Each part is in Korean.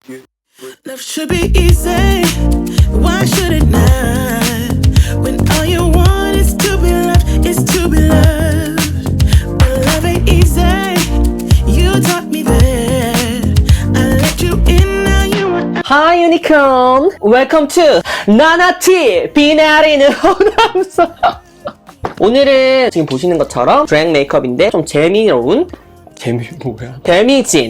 Love should be easy. Why should it not? When all you want is to be loved, is to be loved. But love ain't easy. You taught me that. I let you in, now you are. Hi Unicorn! Welcome to 나나티 비나리는 호남서. 오늘은 지금 보시는 것처럼 드랙 메이크업인데 좀 재미진,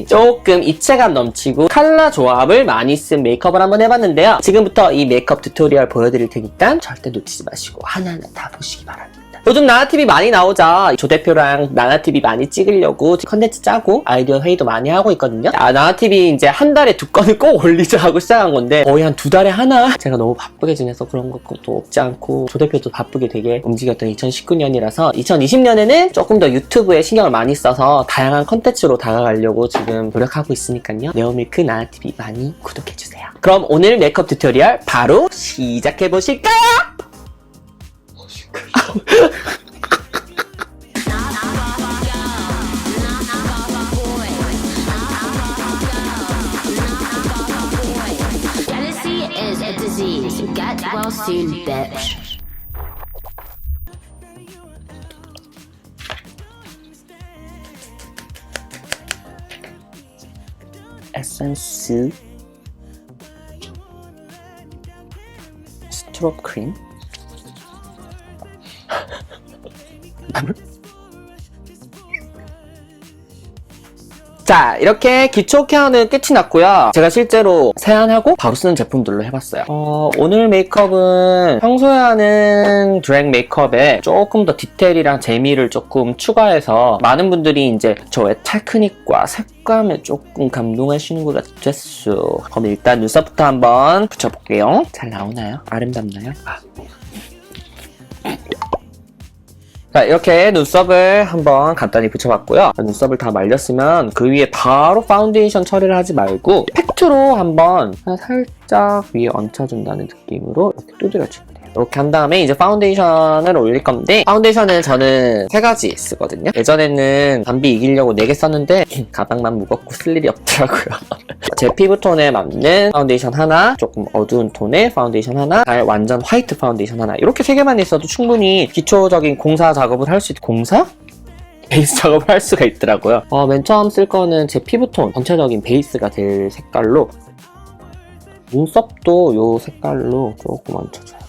조금 입체감 넘치고 컬러 조합을 많이 쓴 메이크업을 한번 해봤는데요. 지금부터 이 메이크업 튜토리얼 보여드릴 테니까 절대 놓치지 마시고 하나하나 다 보시기 바랍니다. 요즘 나나TV 많이 나오죠. 조 대표랑 나나TV 많이 찍으려고 컨텐츠 짜고 아이디어 회의도 많이 하고 있거든요. 나나TV 이제 한 달에 2건을 꼭 올리자 하고 시작한 건데 거의 한 2달에 하나? 제가 너무 바쁘게 지내서 그런 것도 없지 않고 조 대표도 바쁘게 되게 움직였던 2019년이라서 2020년에는 조금 더 유튜브에 신경을 많이 써서 다양한 컨텐츠로 다가가려고 지금 노력하고 있으니까요. 네오밀크 나나TV 많이 구독해주세요. 그럼 오늘 메이크업 튜토리얼 바로 시작해보실까요? Jealousy is a disease. Get well soon, bitch. 에센스 스트롭 크림 자, 이렇게 기초 케어는 끝이 났고요. 제가 실제로 세안하고 바로 쓰는 제품들로 해봤어요. 오늘 메이크업은 평소에 하는 드랙 메이크업에 조금 더 디테일이랑 재미를 조금 추가해서 많은 분들이 이제 저의 테크닉과 색감에 조금 감동하시는 것 같았어. 그럼 일단 눈썹부터 한번 붙여볼게요. 잘 나오나요? 아름답나요? 자, 이렇게 눈썹을 한번 간단히 붙여봤고요. 눈썹을 다 말렸으면 그 위에 바로 파운데이션 처리를 하지 말고 팩트로 한번 살짝 위에 얹혀준다는 느낌으로 이렇게 두드려주면 돼요. 이렇게 한 다음에 이제 파운데이션을 올릴 건데, 파운데이션은 저는 3가지 쓰거든요. 예전에는 담비 이기려고 4개 썼는데 가방만 무겁고 쓸 일이 없더라고요. 제 피부톤에 맞는 파운데이션 하나, 조금 어두운 톤의 파운데이션 하나, 완전 화이트 파운데이션 하나, 이렇게 3개만 있어도 충분히 기초적인 공사 작업을 할 수 있고, 공사? 베이스 작업을 할 수가 있더라고요. 맨 처음 쓸 거는 제 피부톤 전체적인 베이스가 될 색깔로, 눈썹도 이 색깔로 조금 얹혀줘요.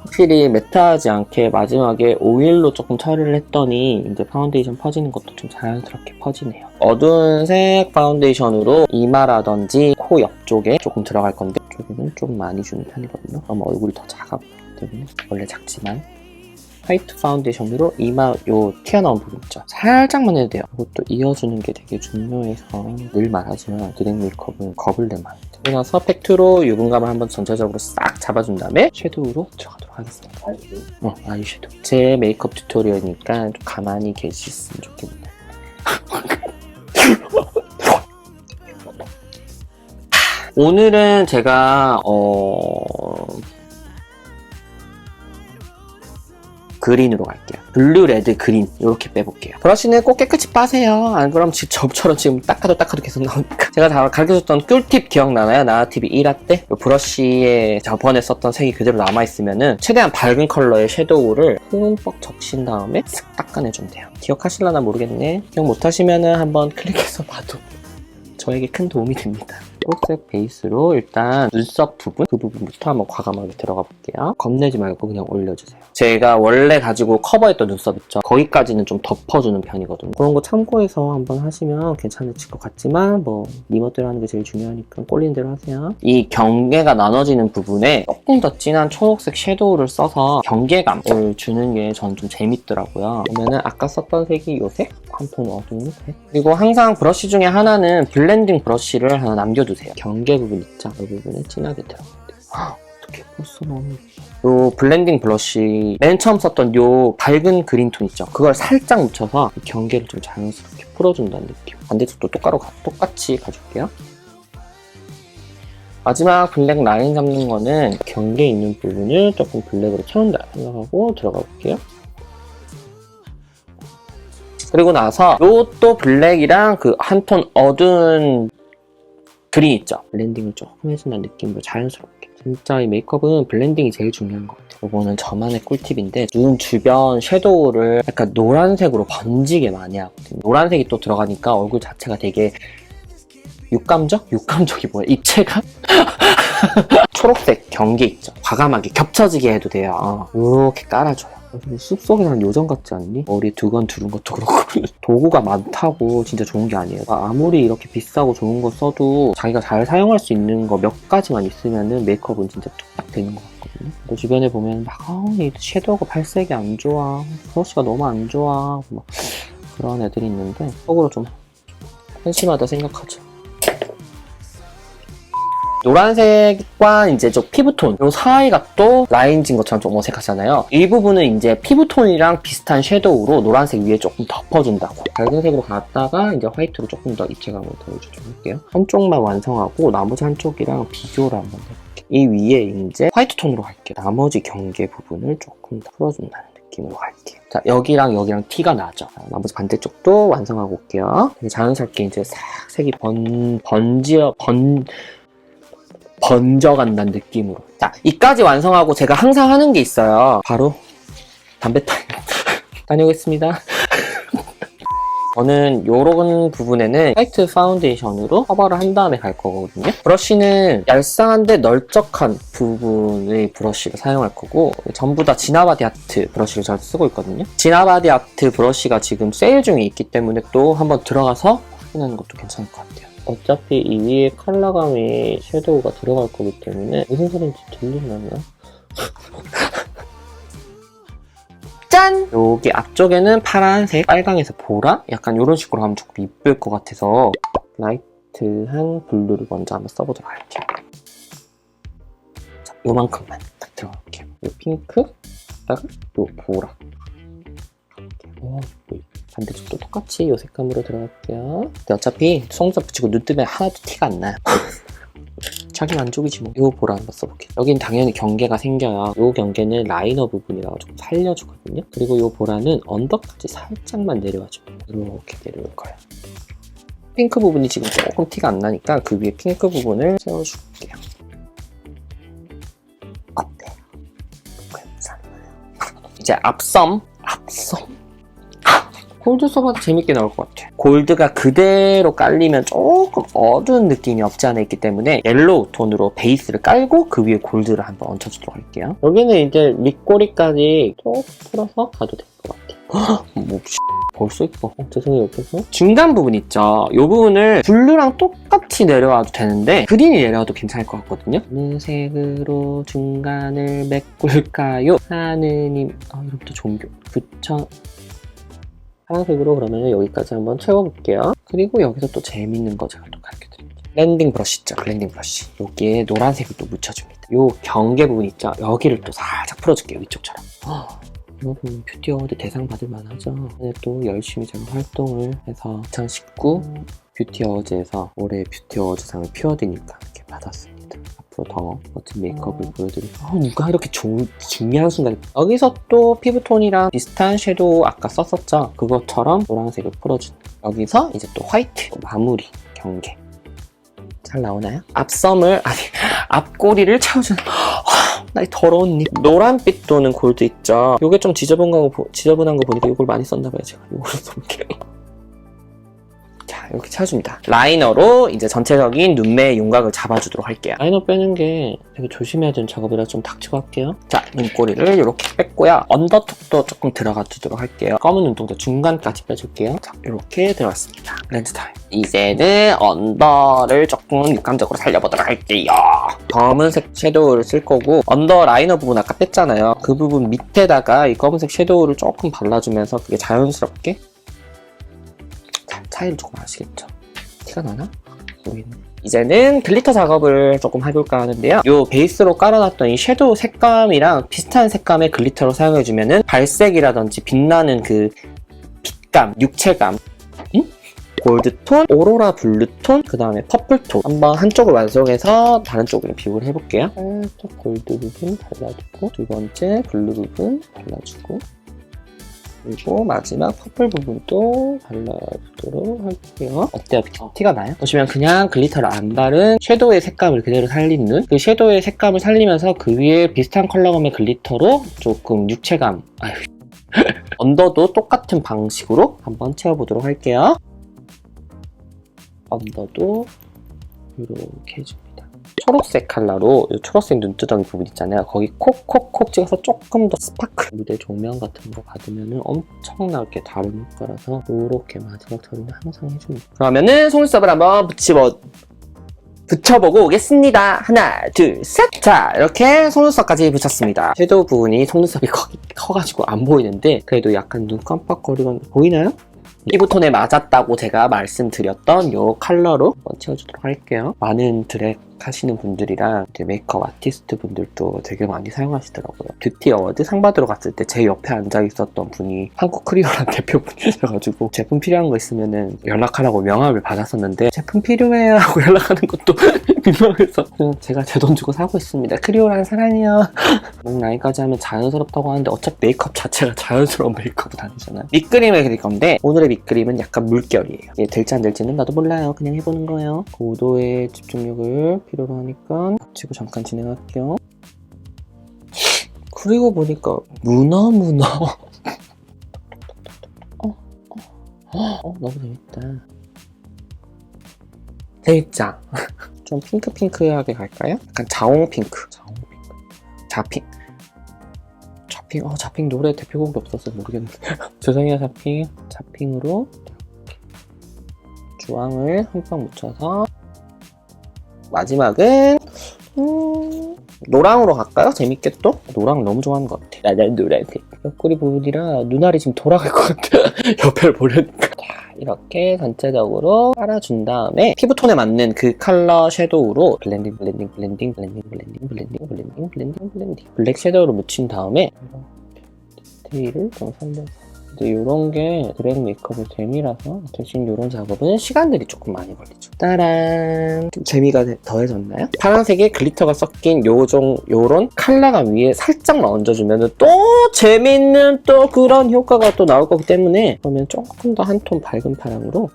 확실히 매트하지 않게 마지막에 오일로 조금 처리를 했더니 이제 파운데이션 퍼지는 것도 좀 자연스럽게 퍼지네요. 어두운 색 파운데이션으로 이마라든지 코 옆쪽에 조금 들어갈 건데, 이쪽에는 좀 많이 주는 편이거든요. 아마 얼굴이 더 작아 보이기 때문에, 원래 작지만 화이트 파운데이션으로 이마 요 튀어나온 부분 있죠? 살짝만 해도 돼요. 이것도 이어주는 게 되게 중요해서 늘 말하지만 드랙 메이크업은 겁을 내면 안 돼요. 그러고 나서 팩트로 유분감을 한번 전체적으로 싹 잡아준 다음에 섀도우로 들어가도록 하겠습니다. 아이섀도우. 제 메이크업 튜토리얼이니까 좀 가만히 계셨으면 좋겠네요. 오늘은 제가 그린으로 갈게요. 블루, 레드, 그린 이렇게 빼볼게요. 브러쉬는 꼭 깨끗이 빠세요. 안 그러면 저처럼 지금 닦아도 계속 나오니까. 제가 다 가르쳐줬던 꿀팁 기억나나요? 나나TV 1화 때? 브러쉬에 저번에 썼던 색이 그대로 남아있으면은 최대한 밝은 컬러의 섀도우를 흠뻑 적신 다음에 쓱 닦아내주면 돼요. 기억하실려나 모르겠네. 기억 못하시면은 한번 클릭해서 봐도 저에게 큰 도움이 됩니다. 초록색 베이스로 일단 눈썹 부분, 그 부분부터 한번 과감하게 들어가 볼게요. 겁내지 말고 그냥 올려주세요. 제가 원래 가지고 커버했던 눈썹 있죠? 거기까지는 좀 덮어주는 편이거든요. 그런 거 참고해서 한번 하시면 괜찮으실 것 같지만 뭐 니멋대로 하는 게 제일 중요하니까 꼴린 대로 하세요. 이 경계가 나눠지는 부분에 조금 더 진한 초록색 섀도우를 써서 경계감을 주는 게 전 좀 재밌더라고요. 그러면은 아까 썼던 색이 요 색? 한 톤 어두운 색? 그리고 항상 브러쉬 중에 하나는 블렌딩 브러쉬를 하나 남겨두세요. 경계 부분 있죠? 이 부분에 진하게 들어가면 돼요. 어떻게 벌써 너무 요 블렌딩 브러쉬 맨 처음 썼던 요 밝은 그린 톤 있죠? 그걸 살짝 묻혀서 경계를 좀 자연스럽게 풀어준다는 느낌. 반대쪽도 똑같이 가줄게요. 마지막 블랙 라인 잡는 거는 경계 있는 부분을 조금 블랙으로 채운다 생각하고 들어가 볼게요. 그리고 나서 요 또 블랙이랑 그 한 톤 어두운 그린 있죠? 블렌딩을 조금 해준다는 느낌으로 자연스럽게. 진짜 이 메이크업은 블렌딩이 제일 중요한 것 같아요. 이거는 저만의 꿀팁인데 눈 주변 섀도우를 약간 노란색으로 번지게 많이 하거든요. 노란색이 또 들어가니까 얼굴 자체가 되게 육감적? 육감적이 뭐야? 입체감? 초록색 경계 있죠? 과감하게 겹쳐지게 해도 돼요. 이렇게 깔아줘요. 숲속에 사는 요정 같지 않니? 머리에 두건 두른 것도 그렇고 도구가 많다고 진짜 좋은 게 아니에요. 아무리 이렇게 비싸고 좋은 거 써도 자기가 잘 사용할 수 있는 거 몇 가지만 있으면은 메이크업은 진짜 뚝딱 되는 것 같거든요. 또 주변에 보면 막 이 섀도우가 발색이 안 좋아, 브러쉬가 너무 안 좋아, 막 그런 애들이 있는데 속으로 좀 한심하다 생각하죠. 노란색과 이제 좀 피부톤 이 사이가 또 라인진 것처럼 좀 어색하잖아요. 이 부분은 이제 피부톤이랑 비슷한 섀도우로 노란색 위에 조금 덮어준다고. 밝은 색으로 갔다가 이제 화이트로 조금 더 입체감을 더해주도록 할게요. 한쪽만 완성하고 나머지 한쪽이랑 비교를 한번 해볼게요. 이 위에 이제 화이트 톤으로 갈게요. 나머지 경계 부분을 조금 더 풀어준다는 느낌으로 갈게요. 자, 여기랑 여기랑 티가 나죠. 자, 나머지 반대쪽도 완성하고 올게요. 자연스럽게 이제 싹 색이 번져간다는 느낌으로. 자, 이까지 완성하고 제가 항상 하는 게 있어요. 바로 담배 다녀오겠습니다. 저는 요런 부분에는 화이트 파운데이션으로 커버를 한 다음에 갈 거거든요. 브러쉬는 얄쌍한데 널쩍한 부분의 브러쉬를 사용할 거고 전부 다 지나바디 아트 브러쉬를 잘 쓰고 있거든요. 지나바디 아트 브러쉬가 지금 세일 중에 있기 때문에 또 한번 들어가서 확인하는 것도 괜찮을 것 같아요. 어차피 이 위에 컬러감의 섀도우가 들어갈 거기 때문에 무슨 소리인지 들리려나? 짠! 여기 앞쪽에는 파란색, 빨강에서 보라? 약간 이런 식으로 하면 조금 이쁠 것 같아서 라이트한 블루를 먼저 한번 써보도록 할게요. 자, 요만큼만 딱 들어갈게요. 요 핑크, 그다가 요 보라. 반대쪽도 똑같이 이 색감으로 들어갈게요. 근데 어차피 속눈썹 붙이고 눈 뜨면 하나도 티가 안 나요. 자기 만족이지 뭐. 이 보라 한번 써볼게요. 여긴 당연히 경계가 생겨요. 이 경계는 라이너 부분이라고 좀 살려주거든요. 그리고 이 보라는 언더까지 살짝만 내려와줍니다. 이렇게 내려올 거예요. 핑크 부분이 지금 조금 티가 안 나니까 그 위에 핑크 부분을 세워줄게요. 어때요? 괜찮나요? 이제 앞섬. 골드 써봐도 재밌게 나올 것 같아요. 골드가 그대로 깔리면 조금 어두운 느낌이 없지 않아 있기 때문에 옐로우 톤으로 베이스를 깔고 그 위에 골드를 한번 얹혀주도록 할게요. 여기는 이제 밑꼬리까지 쭉 풀어서 가도 될 것 같아요. 뭐 벌써 이뻐. 죄송해요. 옆에서 중간 부분 있죠. 이 부분을 블루랑 똑같이 내려와도 되는데 그린이 내려와도 괜찮을 것 같거든요. 어느 색으로 중간을 메꿀까요? 하느님 이름부터 종교 파란색으로 그러면 여기까지 한번 채워볼게요. 그리고 여기서 또 재밌는 거 제가 또 가르쳐드릴게요. 블렌딩 브러쉬 있죠? 블렌딩 브러쉬. 여기에 노란색을 또 묻혀줍니다. 요 경계 부분 있죠? 여기를 또 살짝 풀어줄게요. 이쪽처럼. 여러분 뷰티 어워드 대상 받을 만하죠. 근데 또 열심히 제가 활동을 해서 2019 뷰티 어워즈에서 올해 뷰티 어워즈상을 퓨어드니까 이렇게 받았습니다. 앞으로 더 멋진 메이크업을 보여드리고 누가 이렇게 중요한 순간 여기서 또 피부톤이랑 비슷한 섀도우 아까 썼었죠? 그것처럼 노란색을 풀어주는 여기서 이제 또 화이트 마무리 경계 잘 나오나요? 앞꼬리를 채워주는 나이 더러운 립 노란빛 도는 골드 있죠? 요게 좀 지저분한 거 보니까 이걸 많이 썼나봐요. 제가 이걸로 써볼게요. 자, 이렇게 채워줍니다. 라이너로 이제 전체적인 눈매의 윤곽을 잡아주도록 할게요. 라이너 빼는 게 되게 조심해야 되는 작업이라 좀 닥치고 할게요. 자, 눈꼬리를 이렇게 뺐고요. 언더톡도 조금 들어가 주도록 할게요. 검은 눈동자 중간까지 빼줄게요. 자, 이렇게 들어갔습니다. 렌즈 타임. 이제는 언더를 조금 육감적으로 살려보도록 할게요. 검은색 섀도우를 쓸 거고 언더 라이너 부분 아까 뺐잖아요. 그 부분 밑에다가 이 검은색 섀도우를 조금 발라주면서 그게 자연스럽게 차이를 조금 아시겠죠? 티가 나나? 이제는 글리터 작업을 조금 해볼까 하는데요. 이 베이스로 깔아놨던 이 섀도우 색감이랑 비슷한 색감의 글리터로 사용해주면은 발색이라든지 빛나는 그 빛감, 육체감 골드톤, 오로라 블루톤, 그 다음에 퍼플톤 한번 한쪽을 완성해서 다른 쪽으로 비교를 해볼게요. 살짝 골드 부분 발라주고 두 번째 블루 부분 발라주고 그리고 마지막 퍼플 부분도 발라주도록 할게요. 어때요? 티가 나요? 보시면 그냥 글리터를 안 바른 섀도우의 색감을 그대로 살린 눈. 그 섀도우의 색감을 살리면서 그 위에 비슷한 컬러감의 글리터로 조금 육체감, 언더도 똑같은 방식으로 한번 채워보도록 할게요. 언더도 이렇게 해줍니다. 초록색 컬러로 이 초록색 눈두덩이 부분 있잖아요. 거기 콕콕콕 찍어서 조금 더 스파클 무대 조명 같은 거 받으면 엄청나게 다른 효과라서 이렇게 마지막 처리는 항상 해줍니다. 그러면은 속눈썹을 한번 붙여보고 오겠습니다. 하나, 둘, 셋! 자, 이렇게 속눈썹까지 붙였습니다. 섀도우 부분이 속눈썹이 커가지고 안 보이는데 그래도 약간 눈 깜빡거리건 보이나요? 피부톤에 맞았다고 제가 말씀드렸던 이 컬러로 한번 채워주도록 할게요. 많은 드랙 하시는 분들이랑 이제 메이크업 아티스트 분들도 되게 많이 사용하시더라고요. 뷰티 어워드 상 받으러 갔을 때 제 옆에 앉아 있었던 분이 한국 크리오란 대표분이셔가지고 제품 필요한 거 있으면은 연락하라고 명함을 받았었는데 제품 필요해요 하고 연락하는 것도 민망해서 제가 제 돈 주고 사고 있습니다. 크리오란 사랑해요. 목 라인까지 하면 자연스럽다고 하는데 어차피 메이크업 자체가 자연스러운 메이크업은 아니잖아요. 립그림을 그릴 건데 오늘의 립그림은 약간 물결이에요. 이게 될지 안 될지는 나도 몰라요. 그냥 해보는 거예요. 고도의 집중력을 필요로 하니까 붙이고 잠깐 진행할게요. 그리고 보니까 문어 너무 재밌다. 재밌죠? 좀 핑크핑크하게 갈까요? 약간 자홍핑크. 자핑 노래 대표곡이 없어서 모르겠는데 죄송해요. 자핑으로 주황을 한 방 묻혀서 마지막은 노랑으로 갈까요? 재밌게 또? 노랑 너무 좋아하는 것 같아. 난 노란색. 옆구리 부분이라 눈알이 지금 돌아갈 것 같아. 옆을 보려니까. 자, 이렇게 전체적으로 깔아준 다음에 피부톤에 맞는 그 컬러 섀도우로 블렌딩. 블랙 섀도우로 묻힌 다음에 디테일을 좀 살려서. 근데 이런 게 드랙 메이크업의 재미라서 대신 이런 작업은 시간들이 조금 많이 걸리죠. 따란! 재미가 더해졌나요? 파란색에 글리터가 섞인 요런 컬러감 위에 살짝만 얹어주면 또 재밌는 또 그런 효과가 또 나올 거기 때문에 그러면 조금 더 한 톤 밝은 파랑으로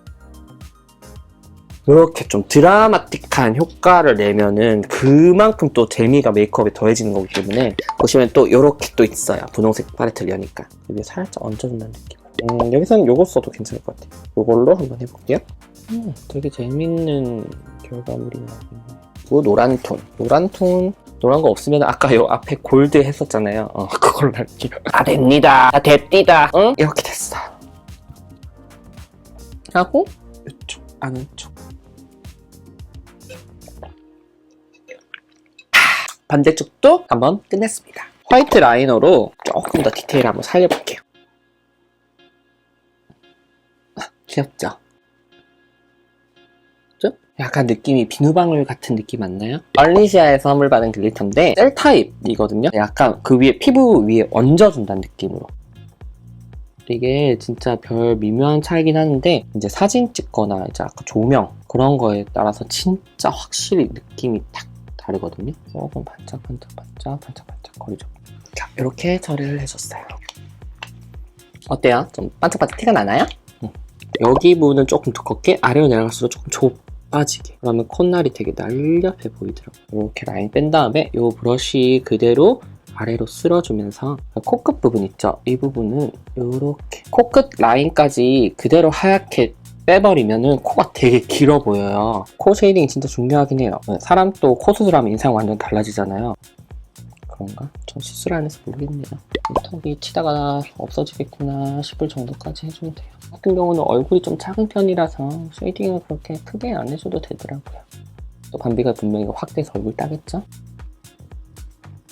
이렇게 좀 드라마틱한 효과를 내면은 그만큼 또 재미가 메이크업에 더해지는 거기 때문에 보시면 또 이렇게 또 있어요. 분홍색 팔레트를 여니까 여기에 살짝 얹어준다는 느낌. 여기서는 요거 써도 괜찮을 것 같아요. 요걸로 한번 해볼게요. 되게 재밌는 결과물이 나오네요. 그리고 노란 거 없으면 아까 요 앞에 골드 했었잖아요. 그걸로 할게요. 다 됩니다. 다 됩디다. 응? 이렇게 됐어. 하고 이쪽 아는 쪽 반대쪽도 한번 끝냈습니다. 화이트 라이너로 조금 더 디테일 한번 살려볼게요. 귀엽죠? 약간 느낌이 비누방울 같은 느낌 맞나요? 얼리시아에서 선물 받은 글리터인데 셀 타입이거든요. 약간 그 위에 피부 위에 얹어준다는 느낌으로. 이게 진짜 별 미묘한 차이긴 하는데 이제 사진 찍거나 이제 아까 조명 그런 거에 따라서 진짜 확실히 느낌이 딱 다르거든요. 조금 반짝반짝 거리죠. 자, 이렇게 처리를 해줬어요. 어때요? 좀 반짝반짝 티가 나나요? 여기 부분은 조금 두껍게 아래로 내려갈수록 조금 좁아지게. 그러면 콧날이 되게 날렵해 보이더라고요. 이렇게 라인 뺀 다음에 이 브러쉬 그대로 아래로 쓸어주면서 코끝 부분 있죠? 이 부분은 이렇게 코끝 라인까지 그대로 하얗게 빼버리면은 코가 되게 길어 보여요. 코 쉐이딩이 진짜 중요하긴 해요. 사람 또 코 수술하면 인상 완전 달라지잖아요. 그런가? 전 수술 안 해서 모르겠네요. 턱이 치다가 없어지겠구나 싶을 정도까지 해주면 돼요. 같은 경우는 얼굴이 좀 작은 편이라서 쉐이딩을 그렇게 크게 안 해줘도 되더라고요. 또 밤비가 분명히 확 돼서 얼굴 따겠죠?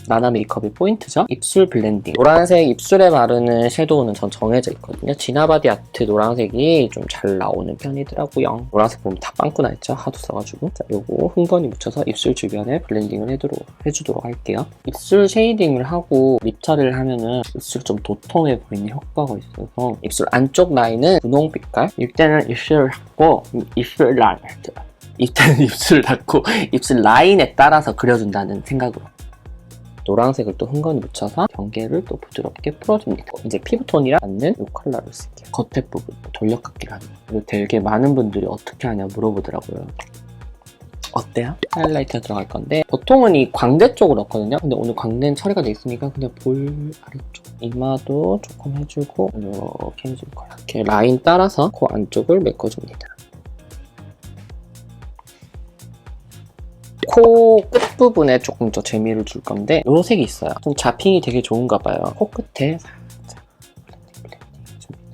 나나 메이크업의 포인트죠? 입술 블렌딩. 노란색 입술에 바르는 섀도우는 전 정해져 있거든요. 지나바디 아트 노란색이 좀 잘 나오는 편이더라고요. 노란색 보면 다 빵꾸 나있죠? 하도 써가지고. 자, 요거 흥건히 묻혀서 입술 주변에 블렌딩을 해주도록 할게요. 입술 쉐이딩을 하고 립 처리를 하면은 입술이 좀 도톰해 보이는 효과가 있어서 입술 안쪽 라인은 분홍빛깔. 이때는 입술을 닫고 입술 라인에 따라서 그려준다는 생각으로. 노란색을 또 흥건히 묻혀서 경계를 또 부드럽게 풀어줍니다. 이제 피부톤이랑 맞는 이 컬러를 쓸게요. 겉에 부분 돌려깎기를 합니다. 이거 되게 많은 분들이 어떻게 하냐 물어보더라고요. 어때요? 하이라이터 들어갈 건데 보통은 이 광대 쪽으로 넣거든요. 근데 오늘 광대는 처리가 돼 있으니까 그냥 볼 아래쪽 이마도 조금 해주고 이렇게 해줄 거예요. 이렇게 라인 따라서 코 안쪽을 메꿔줍니다. 코 끝부분에 조금 더 재미를 줄 건데 이 색이 있어요. 좀 잡핑이 되게 좋은가 봐요. 코 끝에 살짝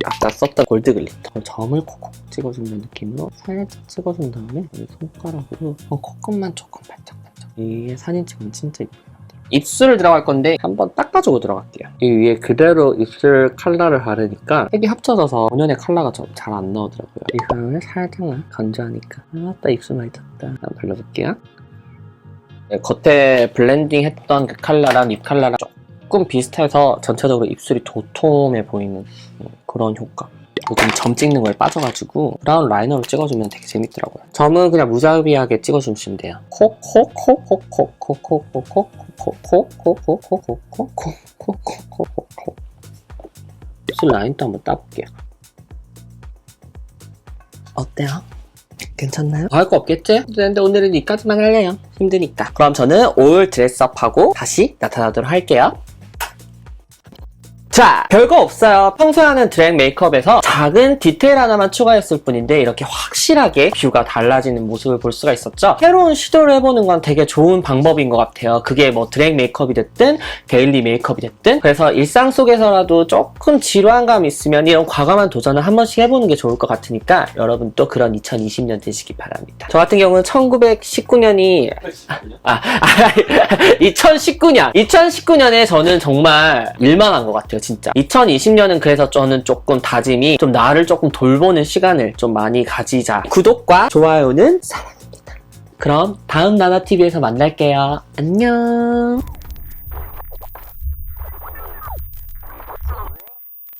아까 썼던 골드 글리터 점을 콕콕 찍어주는 느낌으로 살짝 찍어준 다음에 이 손가락으로 코끝만 조금 반짝반짝. 이게 사진 찍으면 진짜 이쁘요. 입술을 들어갈 건데 한번 닦아주고 들어갈게요. 이 위에 그대로 입술 컬러를 바르니까 색이 합쳐져서 본연의 컬러가 잘 안 나오더라고요. 이 상을 살짝만 건조하니까 아따 입술 많이 탔다. 한번 발라볼게요. 네, 겉에 블렌딩 했던 그 컬러랑 립 컬러랑 조금 비슷해서 전체적으로 입술이 도톰해 보이는 그런 효과. 요즘 점 찍는 거에 빠져가지고 브라운 라이너로 찍어주면 되게 재밌더라고요. 점은 그냥 무자비하게 찍어주시면 돼요. 입술 라인도 한번 따볼게요. 어때요? 괜찮나요? 더 할 거 없겠지? 근데 오늘은 여기까지만 할래요. 힘드니까. 그럼 저는 올 드레스업하고 다시 나타나도록 할게요. 자, 별거 없어요. 평소에 하는 드랙 메이크업에서 작은 디테일 하나만 추가했을 뿐인데 이렇게 확실하게 뷰가 달라지는 모습을 볼 수가 있었죠. 새로운 시도를 해보는 건 되게 좋은 방법인 것 같아요. 그게 뭐 드랙 메이크업이 됐든 데일리 메이크업이 됐든. 그래서 일상 속에서라도 조금 지루한 감이 있으면 이런 과감한 도전을 한 번씩 해보는 게 좋을 것 같으니까 여러분 또 그런 2020년 되시기 바랍니다. 저 같은 경우는 1919년이 2019년에 저는 정말 일만한 것 같아요. 진짜 2020년은 그래서 저는 조금 다짐이 좀 나를 조금 돌보는 시간을 좀 많이 가지자. 구독과 좋아요는 사랑입니다. 그럼 다음 나나TV에서 만날게요. 안녕.